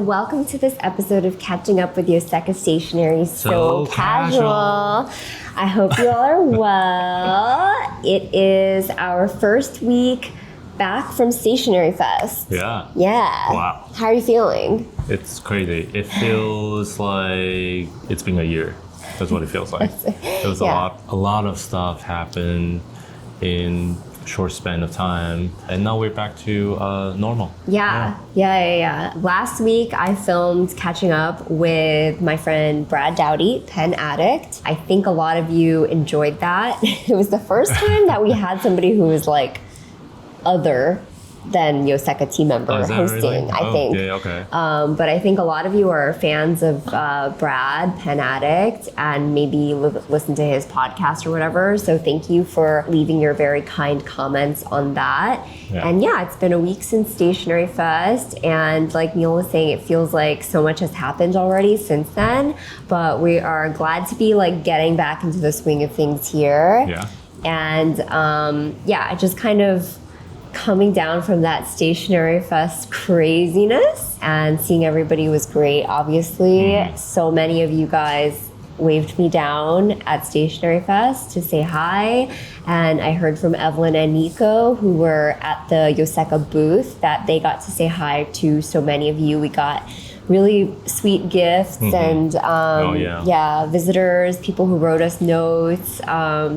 and welcome to this episode of Catching Up with Yoseka Stationery. So casual. I hope you all are well. It is our first week back from Stationery Fest. Yeah. Wow. How are you feeling? It's crazy. It feels like it's been a year. That's what it feels like. There was a lot of stuff happened in a short span of time, and now we're back to normal. Yeah. Last week I filmed Catching Up with my friend Brad Dowdy, Pen Addict. I think a lot of you enjoyed that. It was the first time that we had somebody who was like other than Yoseka team member hosting, really? I think. Yeah, okay. But I think a lot of you are fans of Brad, Pen Addict, and maybe listen to his podcast or whatever. So thank you for leaving your very kind comments on that. Yeah. And yeah, it's been a week since Stationery Fest. And like Neil was saying, it feels like so much has happened already since then. But we are glad to be like getting back into the swing of things here. Yeah. And just kind of coming down from that Stationery Fest craziness and seeing everybody was great, obviously. So many of you guys waved me down at Stationery Fest to say hi. And I heard from Evelyn and Nico, who were at the Yoseka booth, that they got to say hi to so many of you. We got really sweet gifts and visitors, people who wrote us notes.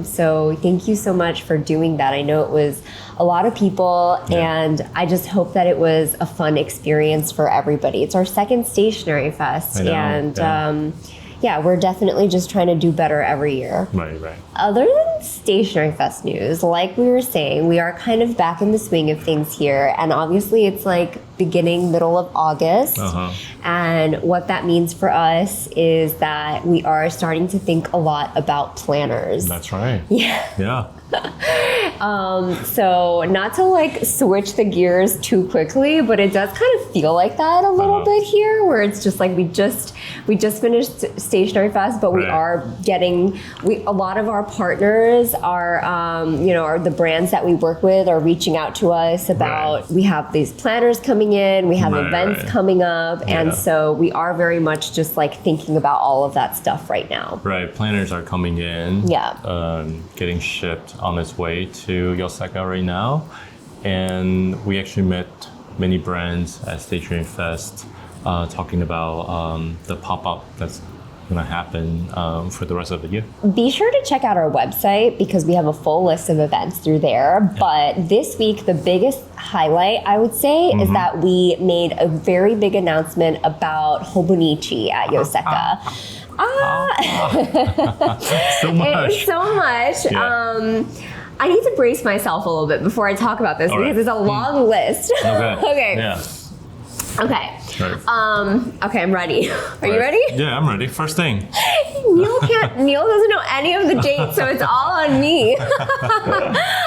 So thank you so much for doing that. I know it was a lot of people, and I just hope that it was a fun experience for everybody. It's our second Stationery Fest, we're definitely just trying to do better every year. Right. Other than Stationery Fest news, like we were saying, we are kind of back in the swing of things here, and obviously it's like middle of August. And what that means for us is that we are starting to think a lot about planners. That's right. Yeah. So not to like switch the gears too quickly, but it does kind of feel like that a little bit here, where it's just like we just finished Stationery Fest, but we are getting a lot of our partners are are the brands that we work with are reaching out to us about we have these planners coming in, we have events coming up, and so we are very much just like thinking about all of that stuff right now. Right, planners are coming in. Getting shipped on its way to Yoseka right now, and we actually met many brands at Stationery Fest talking about the pop-up that's going to happen for the rest of the year. Be sure to check out our website because we have a full list of events through there. But this week, the biggest highlight, I would say, is that we made a very big announcement about Hobonichi at Yoseka. So much. Yeah. I need to brace myself a little bit before I talk about this because it's a long list. Okay. Yeah. Okay. Right. Okay, I'm ready. Are you ready? Yeah, I'm ready. First thing. Neil doesn't know any of the dates, so it's all on me.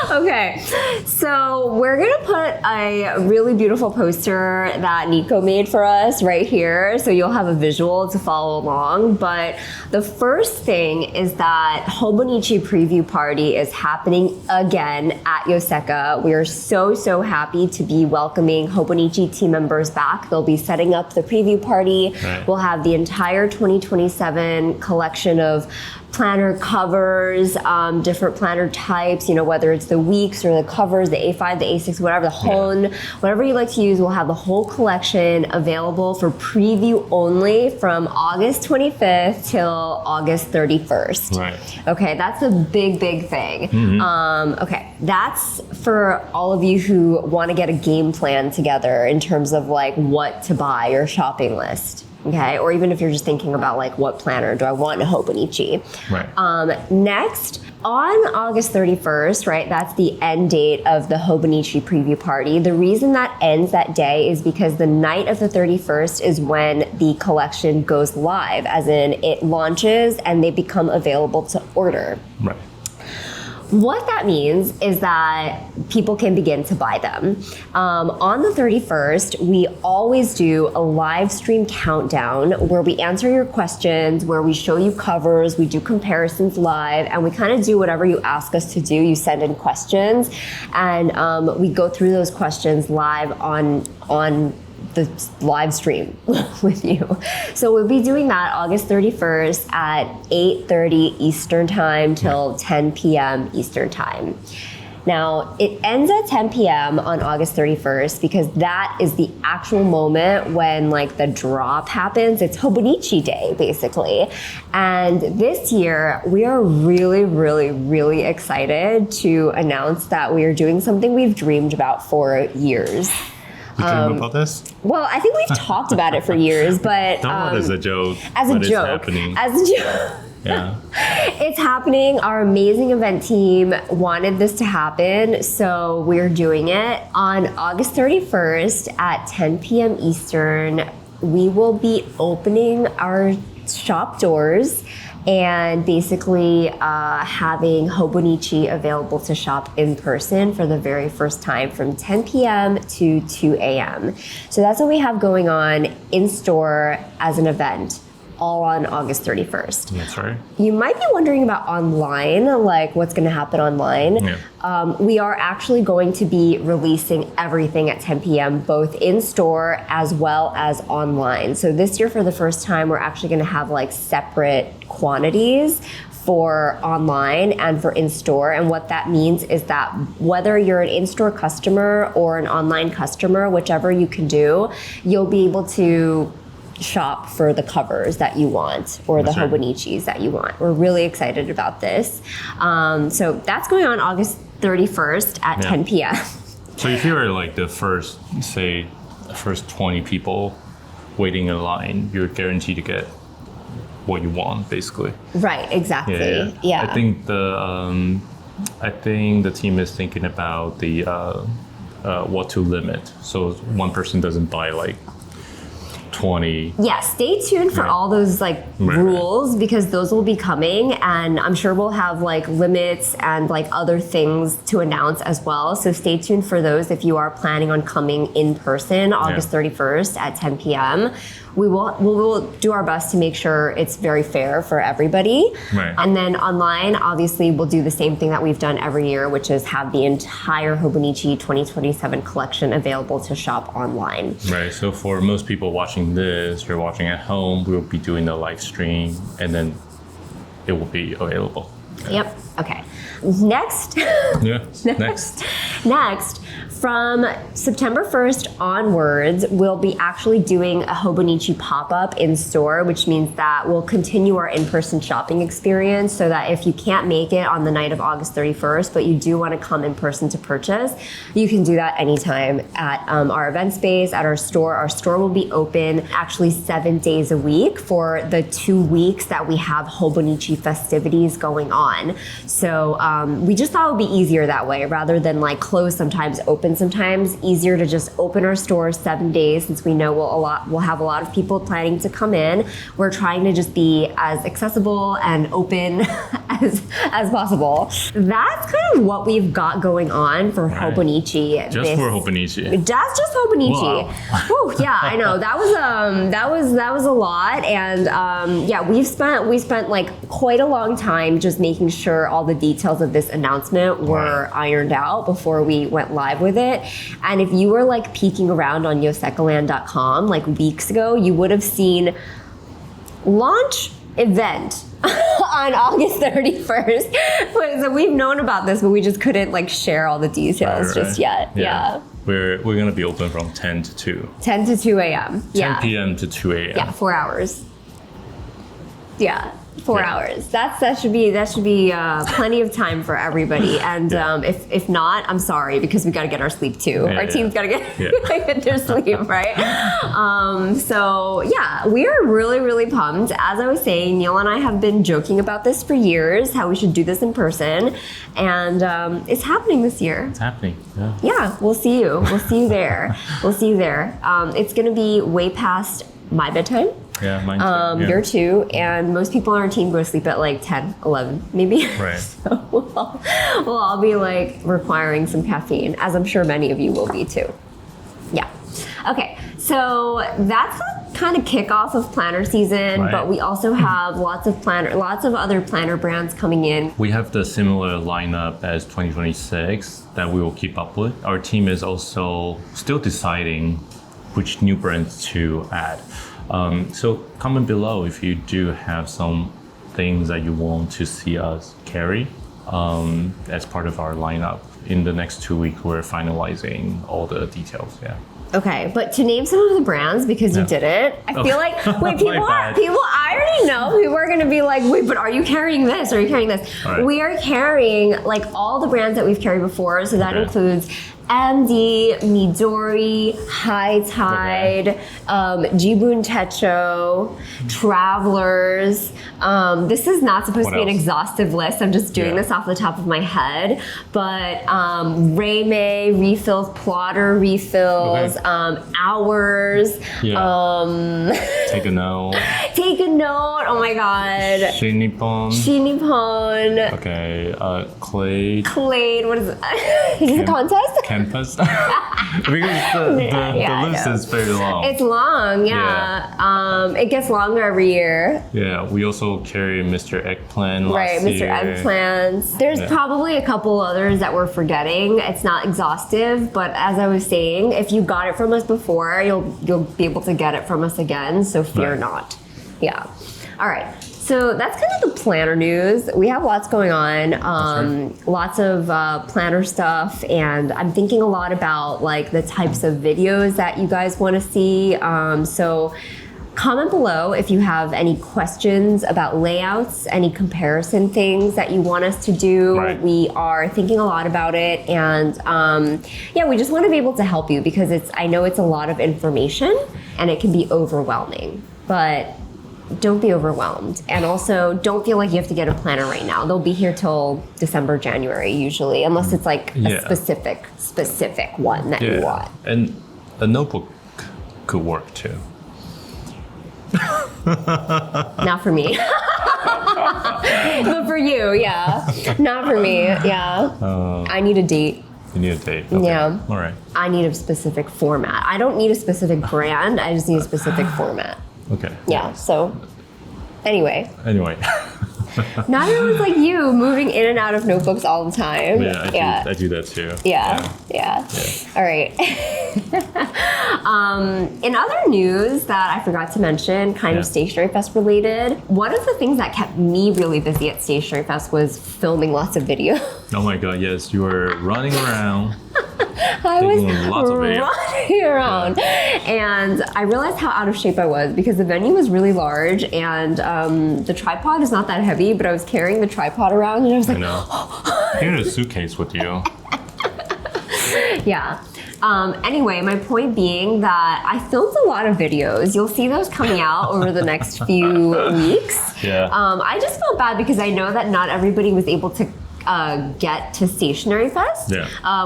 Okay, so we're gonna put a really beautiful poster that Nico made for us right here, so you'll have a visual to follow along. But the first thing is that Hobonichi preview party is happening again at Yoseka. We are so happy to be welcoming Hobonichi team members back. They'll be setting up the preview party. We'll have the entire 2027 collection of planner covers, different planner types, whether it's the weeks or the covers, the A5, the A6, whatever, the Hon, whatever you like to use, we'll have the whole collection available for preview only from August 25th till August 31st. Right. Okay, that's a big thing. Okay, that's for all of you who want to get a game plan together in terms of like what to buy or shopping list. Okay, or even if you're just thinking about like what planner do I want in Hobonichi. Right. Next, on August 31st, right, that's the end date of the Hobonichi preview party. The reason that ends that day is because the night of the 31st is when the collection goes live, as in it launches and they become available to order. Right. What that means is that people can begin to buy them. On the 31st, we always do a live stream countdown where we answer your questions, where we show you covers, we do comparisons live, and we kind of do whatever you ask us to do. You send in questions, and we go through those questions live on the live stream with you. So we'll be doing that August 31st at 8:30 Eastern time till 10 p.m. Eastern time. Now, it ends at 10 p.m. on August 31st because that is the actual moment when like the drop happens. It's Hobonichi Day, basically. And this year, we are really, really, really excited to announce that we are doing something we've dreamed about for years. You dream about this? Well, I think we've talked about it for years, but Not as a joke. As a but joke. It's happening. As a joke. Yeah. It's happening. Our amazing event team wanted this to happen, so we're doing it on August 31st at 10 p.m. Eastern. We will be opening our shop doors and basically having Hobonichi available to shop in person for the very first time from 10 p.m. to 2 a.m. So that's what we have going on in store as an event, all on August 31st. That's right. You might be wondering about online, like what's going to happen online. Yeah. We are actually going to be releasing everything at 10 p.m., both in store as well as online. So this year, for the first time, we're actually going to have like separate quantities for online and for in-store. And what that means is that whether you're an in-store customer or an online customer, whichever you can do, you'll be able to shop for the covers that you want or the Hobonichis that you want. We're really excited about this. So that's going on August 31st at 10 p.m. So if you're like the first 20 people waiting in line, you're guaranteed to get what you want, basically. Right, exactly. Yeah. I think the team is thinking about the what to limit, so one person doesn't buy like 20. Yeah, stay tuned for all those like rules because those will be coming, and I'm sure we'll have like limits and like other things to announce as well. So stay tuned for those if you are planning on coming in person August 31st at 10 p.m. We will do our best to make sure it's very fair for everybody. Right. And then online, obviously, we'll do the same thing that we've done every year, which is have the entire Hobonichi 2027 collection available to shop online. Right. So for most people watching this, you're watching at home, we'll be doing the live stream, and then it will be available. Yep. Okay. Next. Next, from September 1st onwards, we'll be actually doing a Hobonichi pop-up in store, which means that we'll continue our in-person shopping experience so that if you can't make it on the night of August 31st, but you do want to come in person to purchase, you can do that anytime at our event space, at our store. Our store will be open actually 7 days a week for the 2 weeks that we have Hobonichi festivities going on. So we just thought it would be easier that way rather than like close sometimes, open sometimes. Easier to just open our store 7 days since we know we'll have a lot of people planning to come in. We're trying to just be as accessible and open as possible. That's kind of what we've got going on for Hobonichi. Just for Hobonichi. That's just Hobonichi. Wow. Whew, yeah, I know. That was a lot, and yeah, we spent like quite a long time just making sure all the details of this announcement were ironed out before we went live with it. And if you were like peeking around on yosekaland.com like weeks ago, you would have seen launch event on August 31st. So we've known about this, but we just couldn't like share all the details just yet. Yeah. We're going to be open from 10 to 2. 10 to 2 a.m. 10 p.m. to 2 a.m. Yeah, 4 hours. Yeah. 4 hours. That should be plenty of time for everybody. And if not, I'm sorry because we got to get our sleep too. Our team's got to get their sleep, right? So yeah, we are really, really pumped. As I was saying, Neil and I have been joking about this for years, how we should do this in person, and it's happening this year. It's happening. Yeah. Yeah, we'll see you. We'll see you there. We'll see you there. It's going to be way past my bedtime. Yeah, mine too. Your too, and most people on our team go to sleep at like 10, 11, maybe. Right. So we'll all be like requiring some caffeine, as I'm sure many of you will be too. Yeah. Okay, so that's a kind of kickoff of planner season, but we also have lots of other planner brands coming in. We have the similar lineup as 2026 that we will keep up with. Our team is also still deciding which new brands to add. So comment below if you do have some things that you want to see us carry as part of our lineup. In the next 2 weeks, we're finalizing all the details. Yeah. Okay, but to name some of the brands, because you didn't, I feel like, wait, I already know people are gonna be like, wait, but are you carrying this? Are you carrying this? Right. We are carrying like all the brands that we've carried before, so that includes MD, Midori, High Tide, Jibun Techo, Travelers. This is not supposed to be an exhaustive list. I'm just doing this off the top of my head. But Reimei refills, Plotter refills, Hours. Take a note. Take a note. Oh my God. Shin-Nippon. Shin-Nippon. Okay. Clade. Clade. What is it? Is this a contest? Campus. Because the list is very long. It's long, it gets longer every year. Yeah, we also carry Mr. Eggplant last year. Mr. Eggplants. There's probably a couple others that we're forgetting. It's not exhaustive, but as I was saying, if you got it from us before, you'll be able to get it from us again, so fear not. Yeah. All right. So that's kind of the planner news. We have lots going on, lots of planner stuff, and I'm thinking a lot about like the types of videos that you guys want to see. So comment below if you have any questions about layouts, any comparison things that you want us to do. Right. We are thinking a lot about it, and we just want to be able to help you because I know it's a lot of information and it can be overwhelming, but don't be overwhelmed. And also don't feel like you have to get a planner right now. They'll be here till December, January usually, unless it's like a specific one that you want. And a notebook could work too. Not for me. But for you, not for me, I need a date. You need a date? Okay. Yeah. All right. I need a specific format. I don't need a specific brand, I just need a specific format. Okay. Yeah, so anyway. Not everyone's like you, moving in and out of notebooks all the time. I do that too. Yeah. All right. In other news that I forgot to mention, kind of Stationery Fest related, one of the things that kept me really busy at Stationery Fest was filming lots of videos. Oh my God, yes, you were running around. I was running around, and I realized how out of shape I was because the venue was really large, and the tripod is not that heavy, but I was carrying the tripod around, and I was like, you had a suitcase with you. Yeah. Anyway, my point being that I filmed a lot of videos. You'll see those coming out over the next few weeks. I just felt bad because I know that not everybody was able to get to Stationery Fest.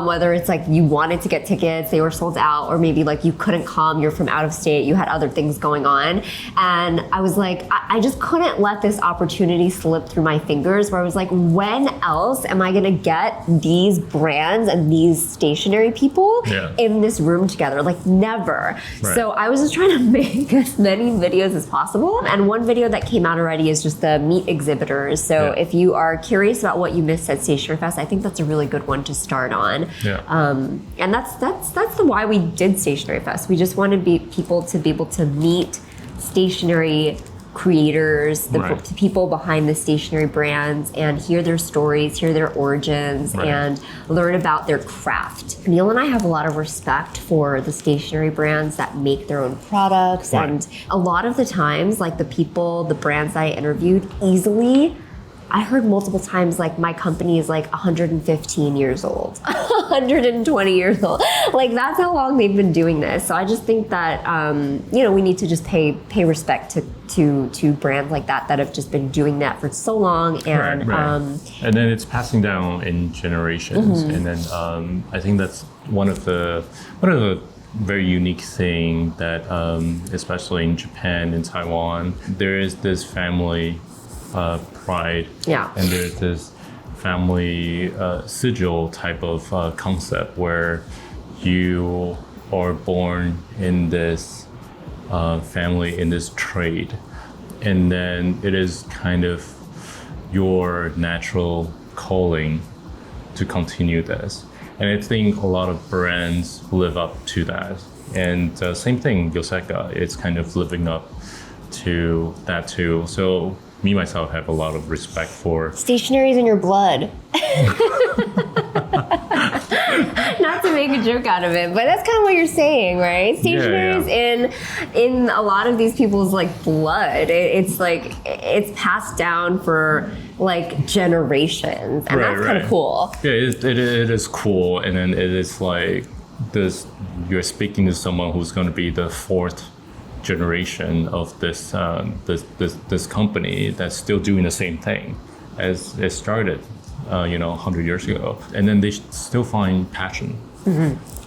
Whether it's like you wanted to get tickets, they were sold out, or maybe like you couldn't come, you're from out of state, you had other things going on. And I was like, I just couldn't let this opportunity slip through my fingers where I was like, when else am I gonna get these brands and these stationery people in this room together? Like never. So I was just trying to make as many videos as possible. And one video that came out already is just the meet exhibitors. So if you are curious about what you missed at Stationery Fest, I think that's a really good one to start on. And that's the why we did Stationery Fest. We just wanted people to be able to meet stationery creators, the people behind the stationery brands, and hear their stories, hear their origins, and learn about their craft. Neil and I have a lot of respect for the stationery brands that make their own products, and a lot of the times, like the brands I interviewed easily, I heard multiple times, like, my company is like 115 years old, 120 years old. Like, that's how long they've been doing this. So I just think that, we need to just pay respect to brands like that have just been doing that for so long. And and then it's passing down in generations. And then I think that's one of the very unique thing that, especially in Japan and Taiwan, there is this family pride, and there's this family sigil type of concept where you are born in this family, in this trade, and then it is kind of your natural calling to continue this. And I think a lot of brands live up to that. And same thing, Yoseka, it's kind of living up to that too. So me, myself, have a lot of respect for... Stationery's in your blood. Not to make a joke out of it, but that's kind of what you're saying, right? Stationery is in a lot of these people's like blood. It's like it's passed down for like generations, and that's kind of cool. Yeah, it is cool, and then it is like this. You're speaking to someone who's going to be the fourth generation of this this company that's still doing the same thing as it started 100 years ago, and then they still find passion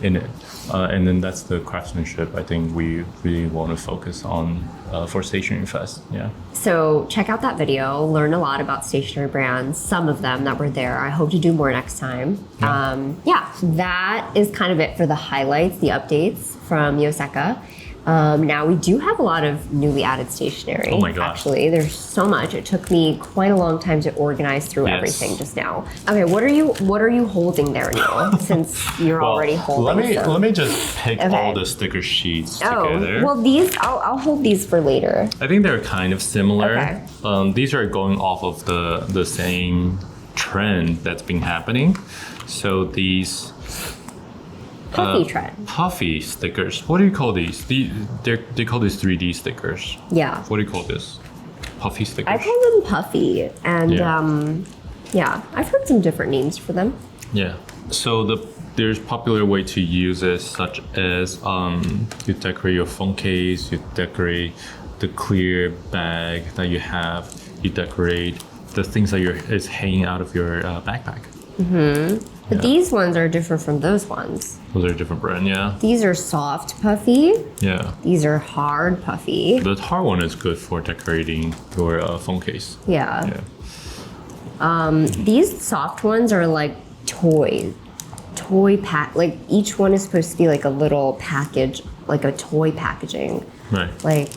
in it, and then that's the craftsmanship I think we really want to focus on for Stationery Fest. So check out that video, learn a lot about stationery brands, some of them that were there. I hope to do more next time. That is kind of it for the highlights, the updates from Yoseka. Now we do have a lot of newly added stationery. Oh my gosh. Actually, there's so much. It took me quite a long time to organize through everything just now. Okay, what are you holding there, Neil? Since you're already holding let me just pick all the sticker sheets together. Well, these I'll hold these for later. I think they're kind of similar. Okay. These are going off of the same trend that's been happening. So these Puffy trend. Puffy stickers. What do you call these? They call these 3D stickers. Yeah. What do you call this? Puffy stickers? I call them Puffy. And I've heard some different names for them. Yeah. So there's popular way to use it, such as you decorate your phone case, you decorate the clear bag that you have, you decorate the things that is hanging out of your backpack. But these ones are different from those ones. Those are a different brand, yeah. These are soft Puffy. Yeah. These are hard Puffy. The hard one is good for decorating your phone case. Yeah. These soft ones are like toy pack. Like each one is supposed to be like a little package, like a toy packaging. Right. Like,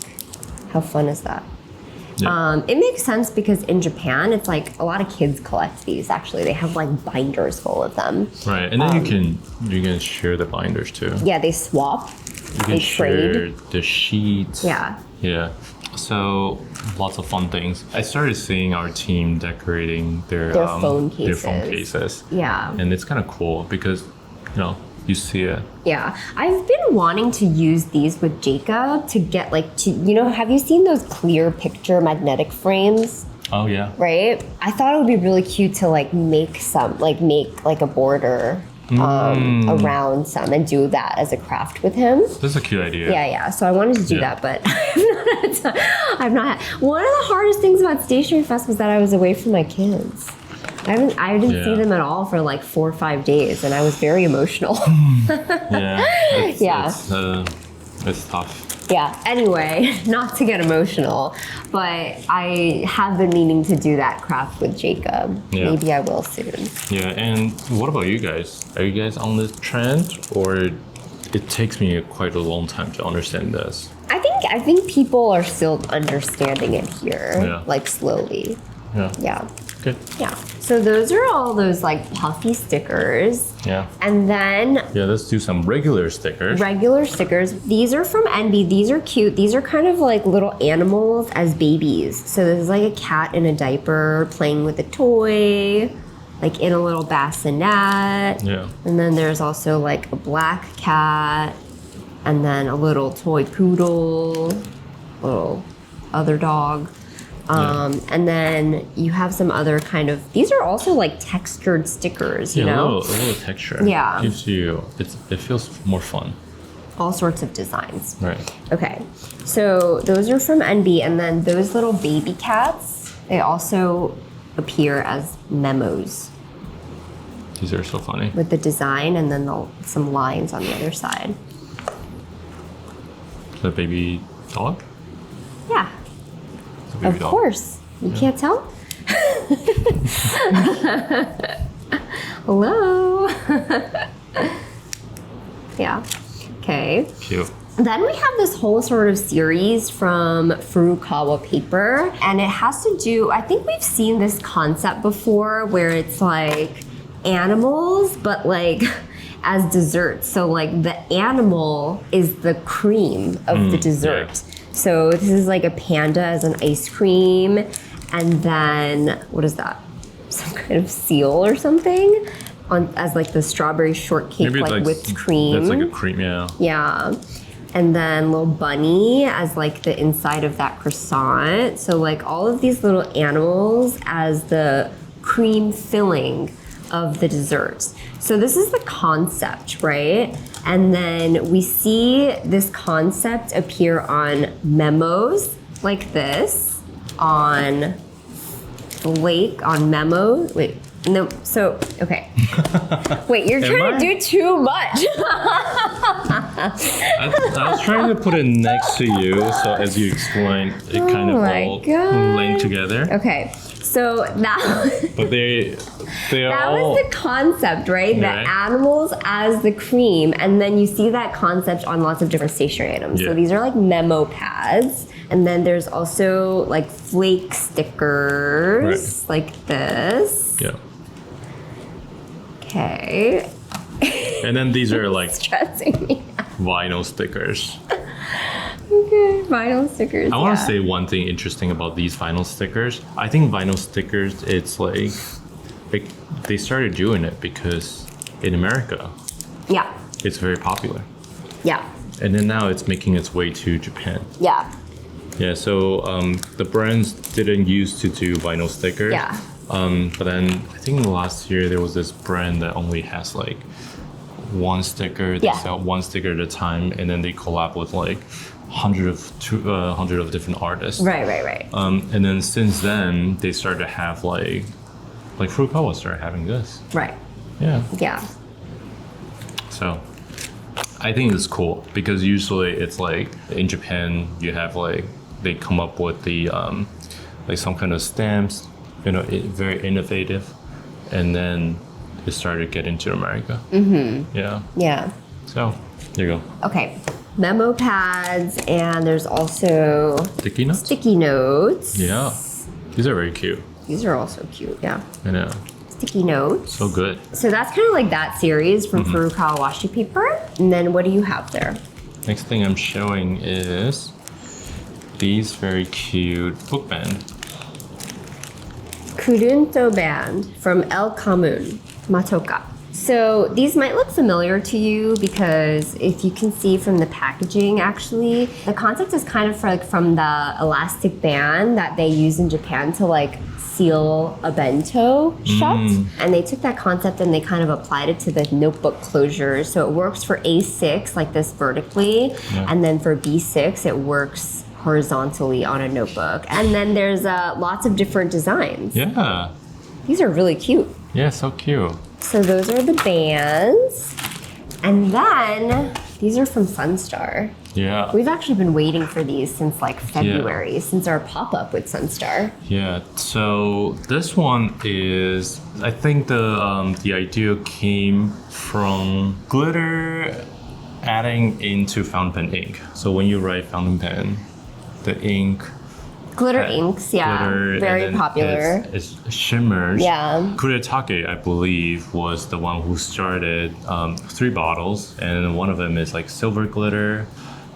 how fun is that? Yeah. It makes sense because in Japan, it's like a lot of kids collect these. Actually, they have like binders full of them. Right, and then you can share the binders too. Yeah, they swap. You can share the sheets. Yeah. Yeah. So lots of fun things. I started seeing our team decorating their phone cases. Their phone cases. Yeah. And it's kind of cool because you see it. Yeah, I've been wanting to use these with Jacob to get have you seen those clear picture magnetic frames? Oh yeah. Right? I thought it would be really cute to make a border around some and do that as a craft with him. That's a cute idea. Yeah. So I wanted to do that, but I've not had. One of the hardest things about Stationery Fest was that I was away from my kids. I didn't see them at all for like 4 or 5 days, and I was very emotional. It's tough. Yeah, anyway, not to get emotional, but I have been meaning to do that craft with Jacob. Yeah. Maybe I will soon. Yeah, and what about you guys? Are you guys on this trend, or it takes me quite a long time to understand this? I think people are still understanding it here, like slowly. Yeah. Good. Yeah. So those are all those like Puffy stickers. Yeah. And then let's do some regular stickers. These are from NB. These are cute. These are kind of like little animals as babies. So this is like a cat in a diaper playing with a toy, like in a little bassinet. Yeah. And then there's also like a black cat, and then a little toy poodle, little other dog. And then you have some other kind of, these are also like textured stickers, you know? A little texture. Yeah. It feels more fun. All sorts of designs. Right. Okay, so those are from NB, and then those little baby cats, they also appear as memos. These are so funny. With the design and then some lines on the other side. The baby dog? Yeah. Of course. You can't tell? Hello. Yeah. Okay. Cute. Then we have this whole sort of series from Furukawa Paper, and it has to do, I think we've seen this concept before where it's like animals, but like as desserts. So like the animal is the cream of the dessert. Yeah. So this is like a panda as an ice cream, and then what is that? Some kind of seal or something on as like the strawberry shortcake, like whipped cream. That's like a cream, yeah. Yeah. And then little bunny as like the inside of that croissant. So like all of these little animals as the cream filling of the desserts. So this is the concept, right? And then we see this concept appear on memos like this, on Flake, on memos. Wait, no, so, okay. Wait, you're trying to do too much. I was trying to put it next to you, so as you explain, it kind of all blend together. Okay, so that but they that all... was the concept, right? Yeah. The animals as the cream, and then you see that concept on lots of different stationery items. Yeah. So these are like memo pads, and then there's also like flake stickers, like this. Yeah. Okay. And then these are like Stressing me out. vinyl stickers. Okay, vinyl stickers. I want to say one thing interesting about these vinyl stickers. I think vinyl stickers, it's like they started doing it because in America, Yeah. it's very popular. Yeah. And then now it's making its way to Japan. Yeah. Yeah, so the brands didn't used to do vinyl stickers. Yeah. But then I think last year there was this brand that only has like one sticker. They sell one sticker at a time, and then they collab with like hundred of different artists. Right. And then since then they started to have like Furukawa started having this. Right. Yeah. Yeah. So I think it's cool because usually it's like in Japan you have like they come up with the like some kind of stamps, you know, very innovative, and then it started getting to America. Mm-hmm. Yeah. Yeah. So there you go. Okay. Memo pads, and there's also Sticky notes. sticky notes. Yeah. These are very cute. These are also cute. Yeah. I know. Sticky notes. So good. So that's kind of like that series from Furukawa Paper. And then what do you have there? Next thing I'm showing is these very cute book band. Kurunto band from COMMUN, Matoka. So these might look familiar to you because if you can see from the packaging, actually, the concept is kind of like from the elastic band that they use in Japan to like seal a bento shut. And they took that concept and they kind of applied it to the notebook closures. So it works for A6 like this vertically, and then for B6 it works horizontally on a notebook. And then there's lots of different designs. Yeah. These are really cute. Yeah, so cute. So those are the bands. And then these are from Sun-Star. Yeah. We've actually been waiting for these since like February, since our pop-up with Sun-Star. Yeah, so this one is, I think the idea came from glitter adding into fountain pen ink. So when you write fountain pen, the ink Glitter inks, yeah, glitter, very popular. It shimmers. Yeah. Hako-Ake, I believe, was the one who started 3 bottles, and one of them is like silver glitter.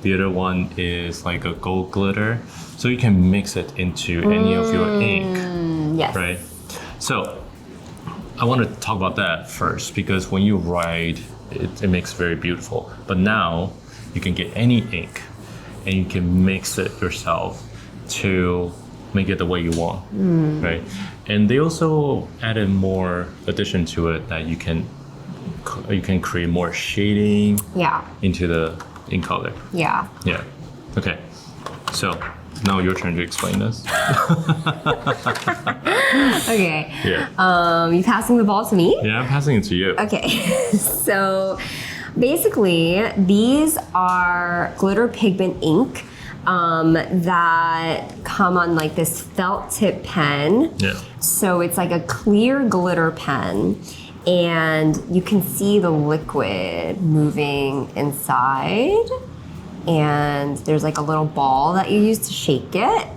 The other one is like a gold glitter. So you can mix it into any of your ink, Yes. right? So I want to talk about that first because when you write, it makes very beautiful. But now you can get any ink and you can mix it yourself to make it the way you want, right? And they also added more addition to it that you can create more shading into the ink color. Yeah. Yeah. Okay. So now your turn to explain this. Okay. Yeah. You passing the ball to me? Yeah, I'm passing it to you. Okay. So basically, these are glitter pigment ink that come on like this felt tip pen. Yeah. So it's like a clear glitter pen, and you can see the liquid moving inside. And there's like a little ball that you use to shake it.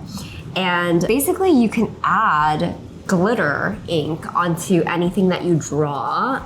And basically you can add glitter ink onto anything that you draw,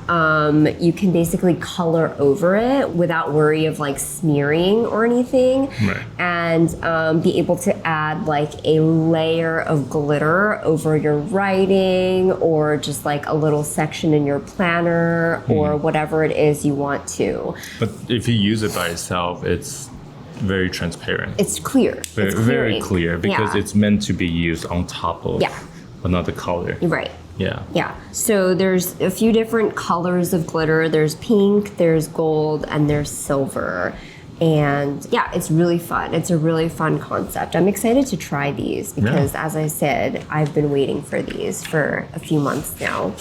you can basically color over it without worry of like smearing or anything, and be able to add like a layer of glitter over your writing or just like a little section in your planner or whatever it is you want to. But if you use it by itself, it's very transparent. It's clear. Very clear because it's meant to be used on top of another color. Right. Yeah. Yeah. So there's a few different colors of glitter. There's pink, there's gold, and there's silver. And yeah, it's really fun. It's a really fun concept. I'm excited to try these because, as I said, I've been waiting for these for a few months now.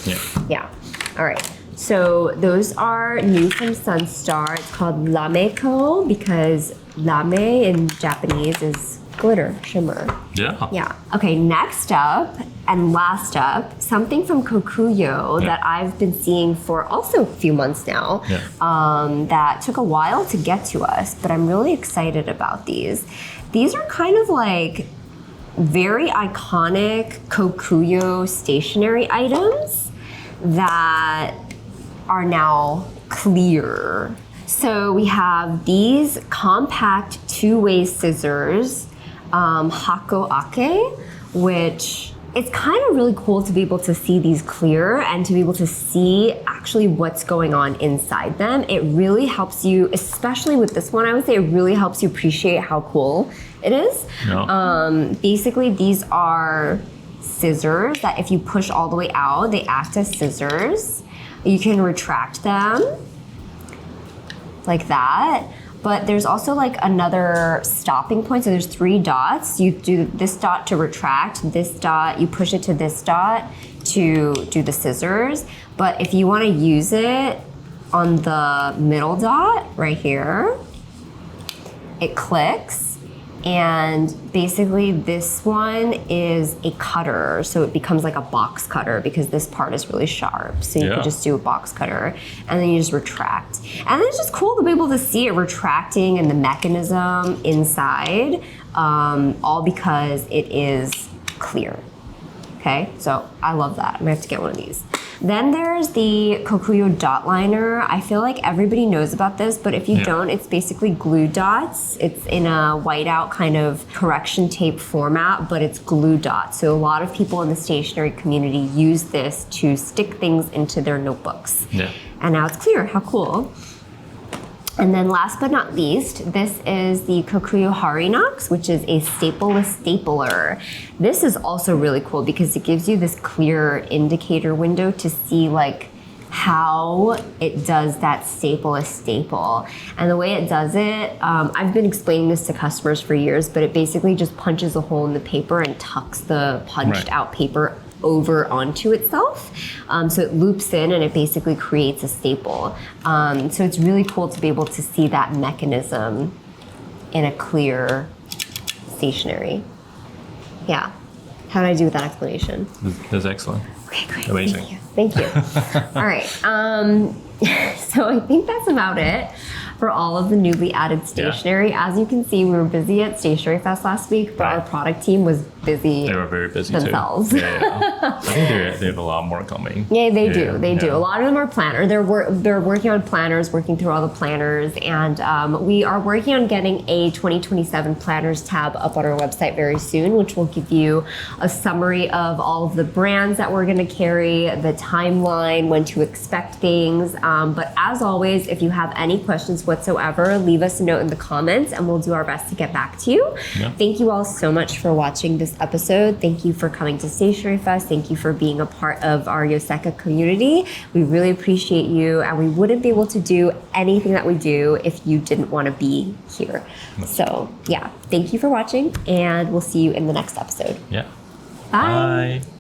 Yeah. All right. So those are new from Sun-Star. It's called Lameco because lame in Japanese is glitter, shimmer. Yeah. Okay, next up and last up, something from Kokuyo that I've been seeing for also a few months now, that took a while to get to us, but I'm really excited about these. These are kind of like very iconic Kokuyo stationery items that are now clear. So we have these compact two-way scissors, Hako-Ake, which it's kind of really cool to be able to see these clear and to be able to see actually what's going on inside them. It really helps you, especially with this one, I would say it really helps you appreciate how cool it is. Basically, these are scissors that if you push all the way out, they act as scissors. You can retract them like that. But there's also like another stopping point. So there's 3 dots. You do this dot to retract, this dot, you push it to this dot to do the scissors. But if you want to use it on the middle dot right here, it clicks. And basically this one is a cutter. So it becomes like a box cutter because this part is really sharp. So you can just do a box cutter and then you just retract. And it's just cool to be able to see it retracting and the mechanism inside, all because it is clear. Okay, so I love that. I'm gonna have to get one of these. Then there's the Kokuyo Dotliner. I feel like everybody knows about this, but if you don't, it's basically glue dots. It's in a whiteout kind of correction tape format, but it's glue dots. So a lot of people in the stationery community use this to stick things into their notebooks. And now it's clear. How cool. And then last but not least, this is the Kokuyo Harinacs, which is a stapleless stapler. This is also really cool because it gives you this clear indicator window to see like how it does that stapleless staple. And the way it does it, I've been explaining this to customers for years, but it basically just punches a hole in the paper and tucks the punched out paper over onto itself. So it loops in and it basically creates a staple. So it's really cool to be able to see that mechanism in a clear stationery. Yeah. How did I do with that explanation? That's excellent. Okay, great. Amazing. Thank you. All right. So I think that's about it for all of the newly added stationery. As you can see, we were busy at Stationery Fest last week, but our product team was busy. They were very busy themselves. too. I think they have a lot more coming. Yeah, they do. They do. A lot of them are planners. They're working on planners, working through all the planners, and we are working on getting a 2027 planners tab up on our website very soon, which will give you a summary of all of the brands that we're going to carry, the timeline, when to expect things. But as always, if you have any questions whatsoever, leave us a note in the comments and we'll do our best to get back to you. Thank you all so much for watching this episode. Thank you for coming to Stationery Fest. Thank you for being a part of our Yoseka community. We really appreciate you, and we wouldn't be able to do anything that we do if you didn't want to be here. So yeah, thank you for watching, and we'll see you in the next episode. Yeah. Bye. Bye.